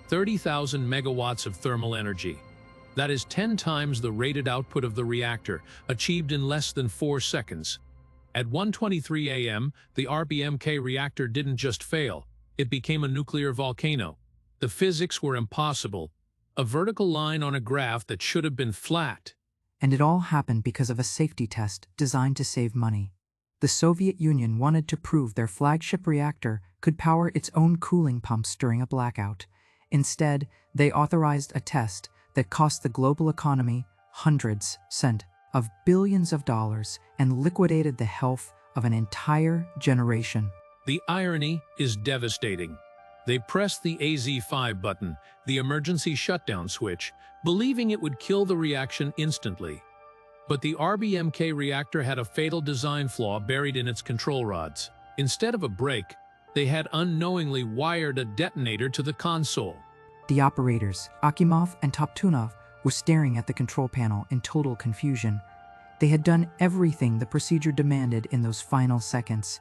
30,000 megawatts of thermal energy. That is 10 times the rated output of the reactor, achieved in less than 4 seconds. At 1:23 a.m., the RBMK reactor didn't just fail, it became a nuclear volcano. The physics were impossible. A vertical line on a graph that should have been flat. And it all happened because of a safety test designed to save money. The Soviet Union wanted to prove their flagship reactor could power its own cooling pumps during a blackout. Instead, they authorized a test that cost the global economy hundreds of billions of dollars and liquidated the health of an entire generation. The irony is devastating. They pressed the AZ5 button, the emergency shutdown switch, believing it would kill the reaction instantly. But the RBMK reactor had a fatal design flaw buried in its control rods. Instead of a brake, they had unknowingly wired a detonator to the console. The operators, Akimov and Toptunov, were staring at the control panel in total confusion. They had done everything the procedure demanded in those final seconds.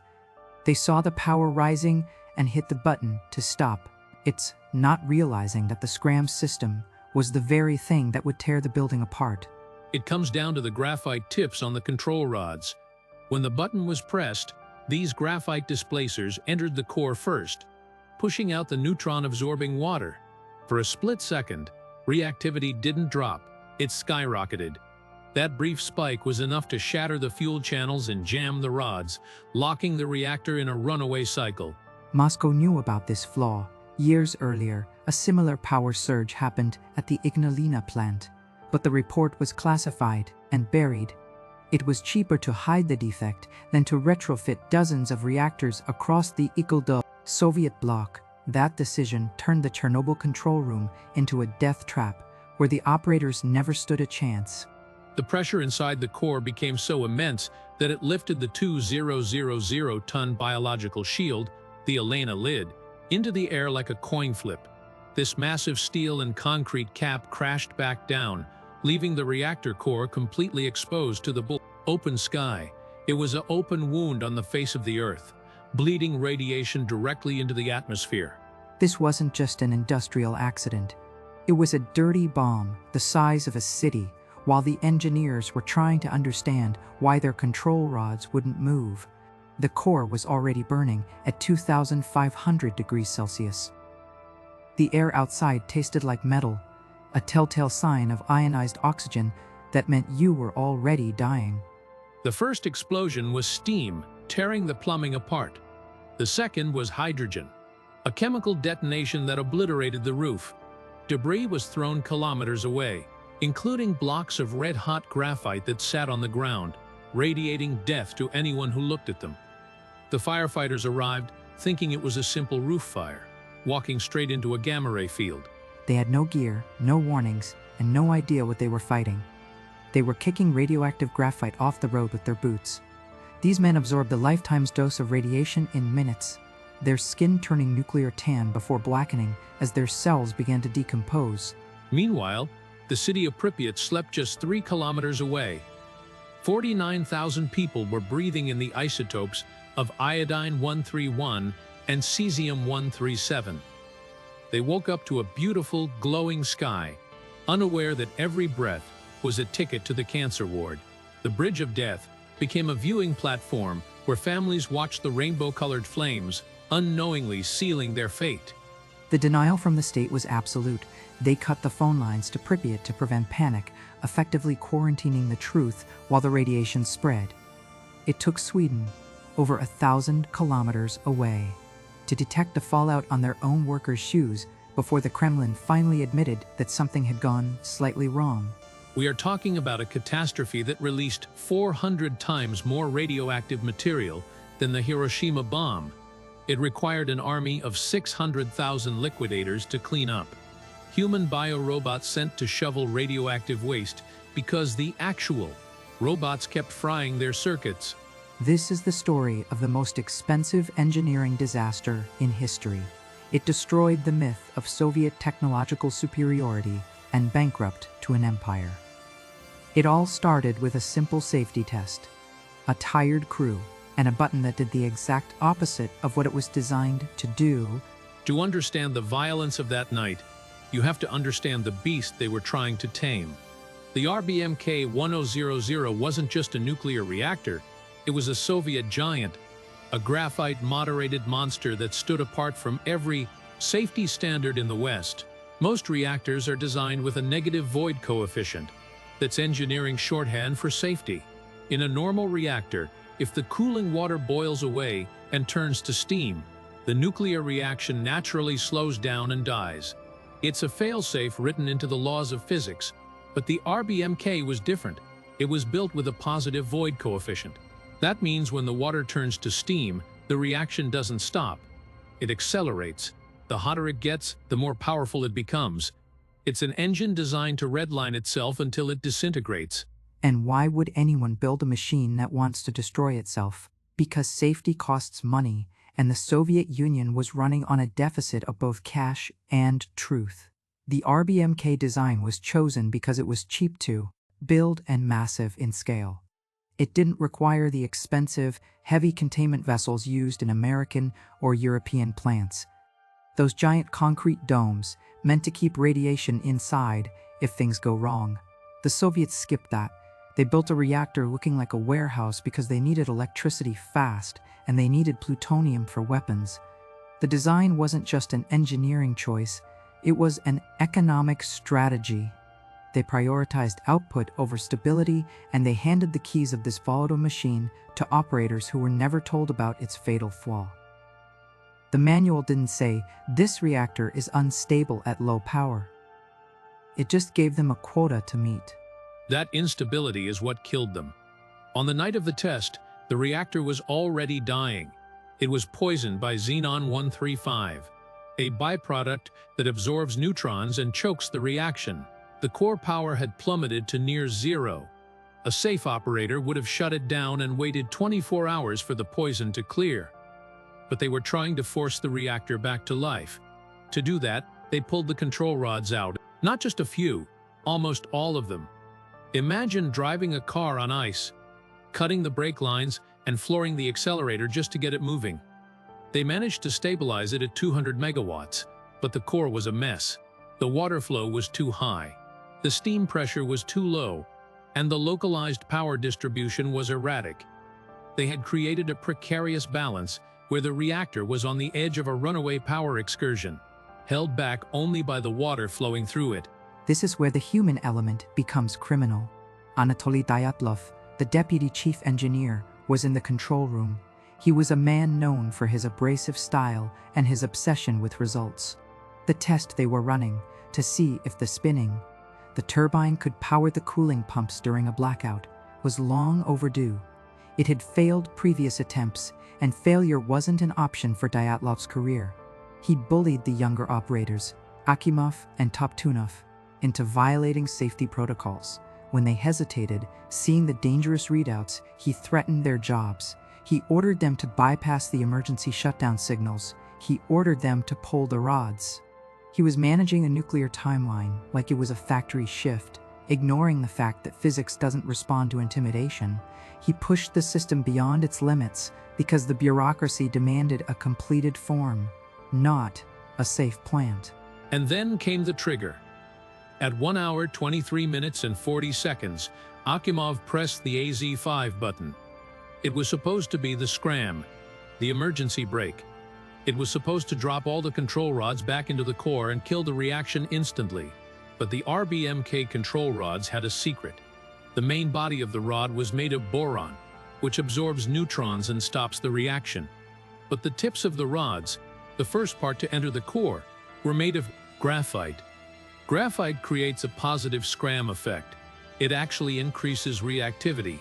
They saw the power rising and hit the button to stop. It's not realizing that the scram system was the very thing that would tear the building apart. It comes down to the graphite tips on the control rods. When the button was pressed, these graphite displacers entered the core first, pushing out the neutron-absorbing water. For a split second, reactivity didn't drop, it skyrocketed. That brief spike was enough to shatter the fuel channels and jam the rods, locking the reactor in a runaway cycle. Moscow knew about this flaw. Years earlier, a similar power surge happened at the Ignalina plant, but the report was classified and buried. It was cheaper to hide the defect than to retrofit dozens of reactors across the Soviet bloc. That decision turned the Chernobyl control room into a death trap where the operators never stood a chance. The pressure inside the core became so immense that it lifted the 2,000-ton biological shield, the Elena lid, into the air like a coin flip. This massive steel and concrete cap crashed back down, leaving the reactor core completely exposed to the open sky. It was an open wound on the face of the Earth, bleeding radiation directly into the atmosphere. This wasn't just an industrial accident. It was a dirty bomb the size of a city, while the engineers were trying to understand why their control rods wouldn't move. The core was already burning at 2,500 degrees Celsius. The air outside tasted like metal, a telltale sign of ionized oxygen that meant you were already dying. The first explosion was steam, tearing the plumbing apart. The second was hydrogen, a chemical detonation that obliterated the roof. Debris was thrown kilometers away, including blocks of red-hot graphite that sat on the ground, radiating death to anyone who looked at them. The firefighters arrived, thinking it was a simple roof fire, walking straight into a gamma-ray field. They had no gear, no warnings, and no idea what they were fighting. They were kicking radioactive graphite off the road with their boots. These men absorbed a lifetime's dose of radiation in minutes, their skin turning nuclear tan before blackening as their cells began to decompose. Meanwhile, the city of Pripyat slept just 3 kilometers away. 49,000 people were breathing in the isotopes of iodine-131 and cesium-137. They woke up to a beautiful, glowing sky, unaware that every breath was a ticket to the cancer ward. The Bridge of Death became a viewing platform where families watched the rainbow-colored flames, unknowingly sealing their fate. The denial from the state was absolute. They cut the phone lines to Pripyat to prevent panic, effectively quarantining the truth while the radiation spread. It took Sweden, over 1,000 kilometers away, to detect the fallout on their own workers' shoes before the Kremlin finally admitted that something had gone slightly wrong. We are talking about a catastrophe that released 400 times more radioactive material than the Hiroshima bomb. It required an army of 600,000 liquidators to clean up. Human biorobots sent to shovel radioactive waste because the actual robots kept frying their circuits. This is the story of the most expensive engineering disaster in history. It destroyed the myth of Soviet technological superiority and bankrupt to an empire. It all started with a simple safety test, a tired crew, and a button that did the exact opposite of what it was designed to do. To understand the violence of that night, You have to understand the beast they were trying to tame. The RBMK 1000 wasn't just a nuclear reactor, it was a Soviet giant, a graphite-moderated monster that stood apart from every safety standard in the West. Most reactors are designed with a negative void coefficient. That's engineering shorthand for safety. In a normal reactor, if the cooling water boils away and turns to steam, the nuclear reaction naturally slows down and dies. It's a failsafe written into the laws of physics, but the RBMK was different. It was built with a positive void coefficient. That means when the water turns to steam, the reaction doesn't stop. It accelerates. The hotter it gets, the more powerful it becomes. It's an engine designed to redline itself until it disintegrates. And why would anyone build a machine that wants to destroy itself? Because safety costs money, and the Soviet Union was running on a deficit of both cash and truth. The RBMK design was chosen because it was cheap to build and massive in scale. It didn't require the expensive, heavy containment vessels used in American or European plants. Those giant concrete domes meant to keep radiation inside if things go wrong. The Soviets skipped that. They built a reactor looking like a warehouse because they needed electricity fast and they needed plutonium for weapons. The design wasn't just an engineering choice, it was an economic strategy. They prioritized output over stability, and they handed the keys of this volatile machine to operators who were never told about its fatal flaw. The manual didn't say, "This reactor is unstable at low power." It just gave them a quota to meet. That instability is what killed them. On the night of the test, the reactor was already dying. It was poisoned by xenon-135, a byproduct that absorbs neutrons and chokes the reaction. The core power had plummeted to near zero. A safe operator would have shut it down and waited 24 hours for the poison to clear. But they were trying to force the reactor back to life. To do that, they pulled the control rods out. Not just a few, almost all of them. Imagine driving a car on ice, cutting the brake lines and flooring the accelerator just to get it moving. They managed to stabilize it at 200 megawatts, but the core was a mess. The water flow was too high, the steam pressure was too low, and the localized power distribution was erratic. They had created a precarious balance where the reactor was on the edge of a runaway power excursion, held back only by the water flowing through it. This is where the human element becomes criminal. Anatoly Dyatlov, the deputy chief engineer, was in the control room. He was a man known for his abrasive style and his obsession with results. The test they were running, to see if the turbine could power the cooling pumps during a blackout, was long overdue. It had failed previous attempts, and failure wasn't an option for Dyatlov's career. He bullied the younger operators, Akimov and Toptunov, into violating safety protocols. When they hesitated, seeing the dangerous readouts, he threatened their jobs. He ordered them to bypass the emergency shutdown signals. He ordered them to pull the rods. He was managing a nuclear timeline like it was a factory shift, ignoring the fact that physics doesn't respond to intimidation. He pushed the system beyond its limits because the bureaucracy demanded a completed form, not a safe plant. And then came the trigger. At 1 hour, 23 minutes and 40 seconds, Akimov pressed the AZ5 button. It was supposed to be the scram, the emergency brake. It was supposed to drop all the control rods back into the core and kill the reaction instantly. But the RBMK control rods had a secret. The main body of the rod was made of boron, which absorbs neutrons and stops the reaction. But the tips of the rods, the first part to enter the core, were made of graphite. Graphite creates a positive scram effect. It actually increases reactivity.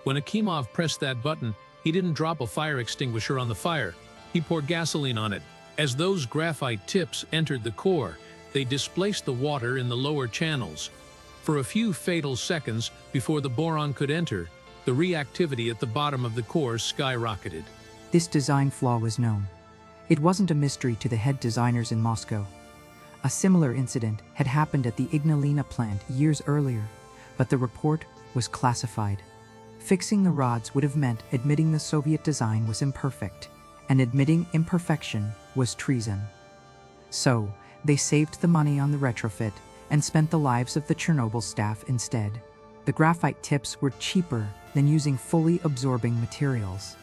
When Akimov pressed that button, he didn't drop a fire extinguisher on the fire. He poured gasoline on it. As those graphite tips entered the core, they displaced the water in the lower channels. For a few fatal seconds before the boron could enter, the reactivity at the bottom of the core skyrocketed. This design flaw was known. It wasn't a mystery to the head designers in Moscow. A similar incident had happened at the Ignalina plant years earlier, but the report was classified. Fixing the rods would have meant admitting the Soviet design was imperfect, and admitting imperfection was treason. So, They saved the money on the retrofit and spent the lives of the Chernobyl staff instead. The graphite tips were cheaper than using fully absorbing materials.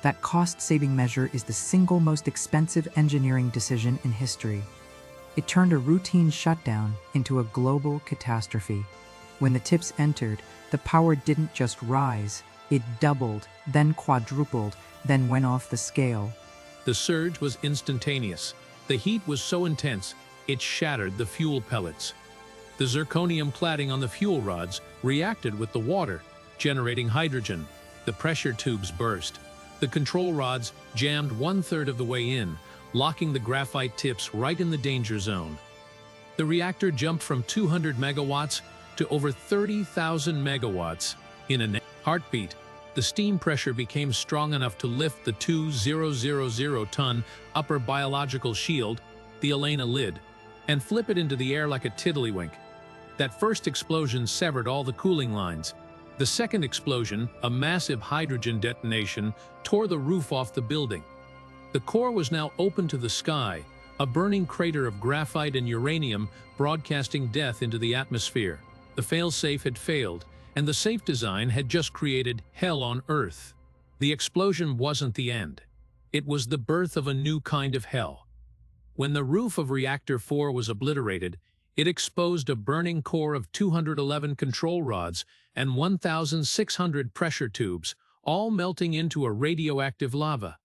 That cost-saving measure is the single most expensive engineering decision in history. It turned a routine shutdown into a global catastrophe. When the tips entered, the power didn't just rise, it doubled, then quadrupled, then went off the scale. The surge was instantaneous. The heat was so intense, it shattered the fuel pellets. The zirconium cladding on the fuel rods reacted with the water, generating hydrogen. The pressure tubes burst. The control rods jammed 1/3 of the way in, locking the graphite tips right in the danger zone. The reactor jumped from 200 megawatts to over 30,000 megawatts in a heartbeat. The steam pressure became strong enough to lift the 2,000-ton upper biological shield, the Elena lid, and flip it into the air like a tiddlywink. That first explosion severed all the cooling lines. The second explosion, a massive hydrogen detonation, tore the roof off the building. The core was now open to the sky, a burning crater of graphite and uranium broadcasting death into the atmosphere. The fail-safe had failed, and the safe design had just created hell on Earth. The explosion wasn't the end. It was the birth of a new kind of hell. When the roof of Reactor 4 was obliterated, it exposed a burning core of 211 control rods and 1,600 pressure tubes, all melting into a radioactive lava.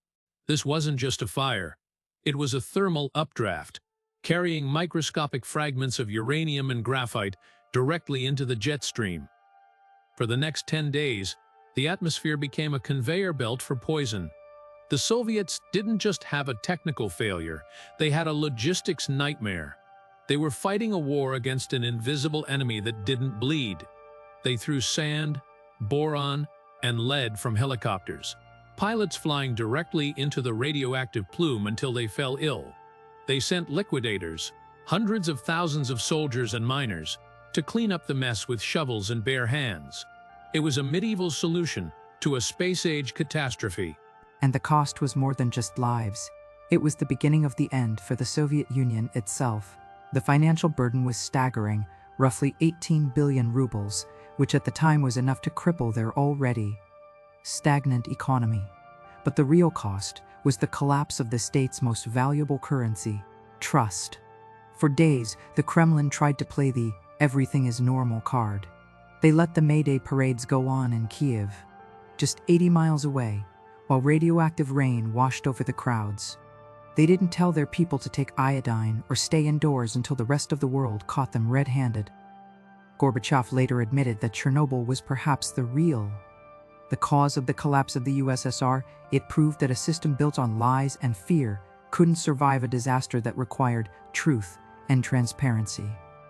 This wasn't just a fire. It was a thermal updraft, carrying microscopic fragments of uranium and graphite directly into the jet stream. For the next 10 days, the atmosphere became a conveyor belt for poison. The Soviets didn't just have a technical failure, they had a logistics nightmare. They were fighting a war against an invisible enemy that didn't bleed. They threw sand, boron, and lead from helicopters, pilots flying directly into the radioactive plume until they fell ill. They sent liquidators, hundreds of thousands of soldiers and miners, to clean up the mess with shovels and bare hands. It was a medieval solution to a space-age catastrophe. And the cost was more than just lives. It was the beginning of the end for the Soviet Union itself. The financial burden was staggering, roughly 18 billion rubles, which at the time was enough to cripple their already stagnant economy. But the real cost was the collapse of the state's most valuable currency, trust. For days, the Kremlin tried to play the everything is normal card. They let the May Day parades go on in Kiev, just 80 miles away, while radioactive rain washed over the crowds. They didn't tell their people to take iodine or stay indoors until the rest of the world caught them red-handed. Gorbachev later admitted that Chernobyl was perhaps the cause of the collapse of the USSR. It proved that a system built on lies and fear couldn't survive a disaster that required truth and transparency.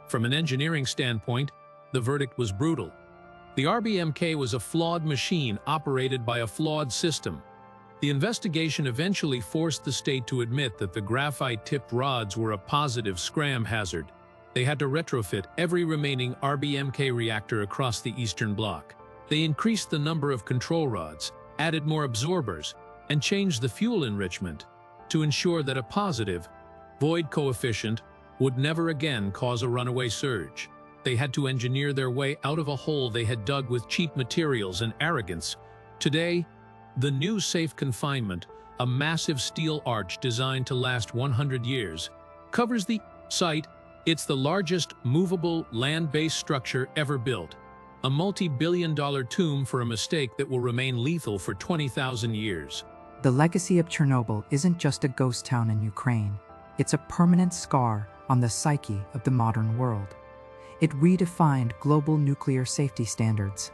From an engineering standpoint, the verdict was brutal. The RBMK was a flawed machine operated by a flawed system. The investigation eventually forced the state to admit that the graphite-tipped rods were a positive scram hazard. They had to retrofit every remaining RBMK reactor across the Eastern Bloc. They increased the number of control rods, added more absorbers, and changed the fuel enrichment to ensure that a positive void coefficient would never again cause a runaway surge. They had to engineer their way out of a hole they had dug with cheap materials and arrogance. Today, the new safe confinement, a massive steel arch designed to last 100 years, covers the site. It's the largest movable land-based structure ever built, a multi-billion-dollar tomb for a mistake that will remain lethal for 20,000 years. The legacy of Chernobyl isn't just a ghost town in Ukraine. It's a permanent scar on the psyche of the modern world. It redefined global nuclear safety standards.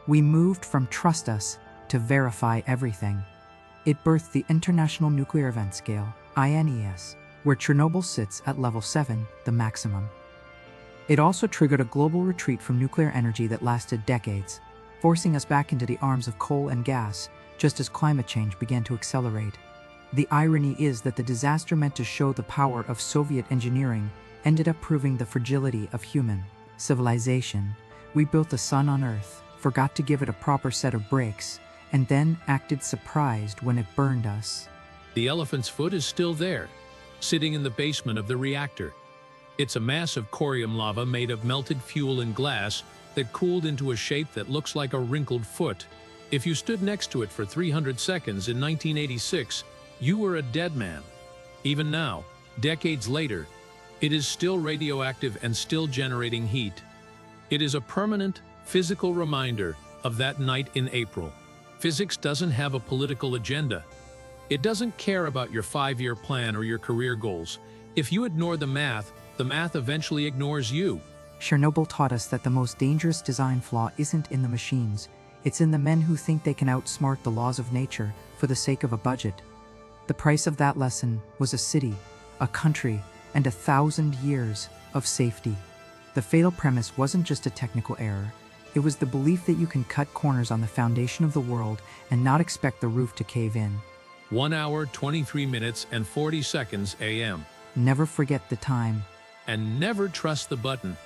We moved from trust us to verify everything. It birthed the International Nuclear Event Scale, INES, where Chernobyl sits at level 7, the maximum. It also triggered a global retreat from nuclear energy that lasted decades, forcing us back into the arms of coal and gas, just as climate change began to accelerate. The irony is that the disaster meant to show the power of Soviet engineering ended up proving the fragility of human civilization. We built the sun on Earth, forgot to give it a proper set of brakes, and then acted surprised when it burned us. The elephant's foot is still there. sitting in the basement of the reactor. It's a mass of corium lava made of melted fuel and glass that cooled into a shape that looks like a wrinkled foot. If you stood next to it for 300 seconds in 1986, you were a dead man. Even now, decades later, it is still radioactive and still generating heat. It is a permanent, physical reminder of that night in April. Physics doesn't have a political agenda. It doesn't care about your 5-year plan or your career goals. If you ignore the math eventually ignores you. Chernobyl taught us that the most dangerous design flaw isn't in the machines, it's in the men who think they can outsmart the laws of nature for the sake of a budget. The price of that lesson was a city, a country, and 1,000 years of safety. The fatal premise wasn't just a technical error, it was the belief that you can cut corners on the foundation of the world and not expect the roof to cave in. 1 hour, 23 minutes, and 40 seconds a.m. Never forget the time. And never trust the button.